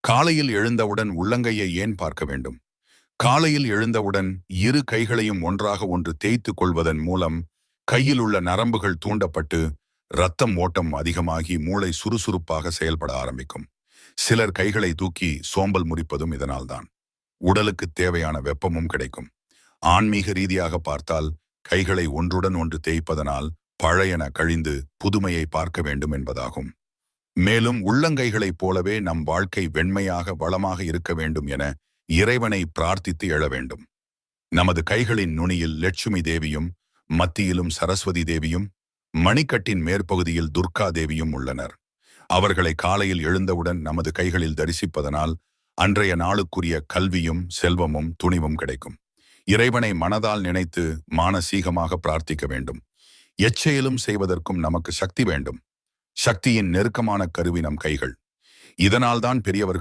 காலையில் எழுந்தவுடன் உள்ளங்கையை ஏன் பார்க்க வேண்டும்? காலையில் எழுந்தவுடன் இரு கைகளையும் ஒன்றாக ஒன்று தேய்த்துக் கொள்வதன் மூலம் கையில் உள்ள நரம்புகள் தூண்டப்பட்டு இரத்தம் ஓட்டம் அதிகமாகி மூளை சுறுசுறுப்பாக செயல்பட ஆரம்பிக்கும். சிலர் கைகளை தூக்கி சோம்பல் முறிப்பதும் இதனால்தான். உடலுக்கு தேவையான வெப்பமும் கிடைக்கும். ஆன்மீக ரீதியாக பார்த்தால் கைகளை ஒன்றுடன் ஒன்று தேய்ப்பதனால் பழையன கழிந்து புதுமையை பார்க்க வேண்டும் என்பதாகும். மேலும் உள்ளங்கைகளைப் போலவே நம் வாழ்க்கை வெண்மையாக வளமாக இருக்க வேண்டும் என இறைவனை பிரார்த்தித்து எழ வேண்டும். நமது கைகளின் நுனியில் லட்சுமி தேவியும் மத்தியிலும் சரஸ்வதி தேவியும் மணிக்கட்டின் மேற்பகுதியில் துர்கா தேவியும் உள்ளனர். அவர்களை காலையில் எழுந்தவுடன் நமது கைகளில் தரிசிப்பதனால் அன்றைய நாளுக்குரிய கல்வியும் செல்வமும் துணிவும் கிடைக்கும். இறைவனை மனதால் நினைத்து மானசீகமாக பிரார்த்திக்க வேண்டும். எச்செயலும் செய்வதற்கும் நமக்கு சக்தி வேண்டும். சக்தியின் நெருக்கமான கருவி நம் கைகள். இதனால்தான் பெரியவர்கள்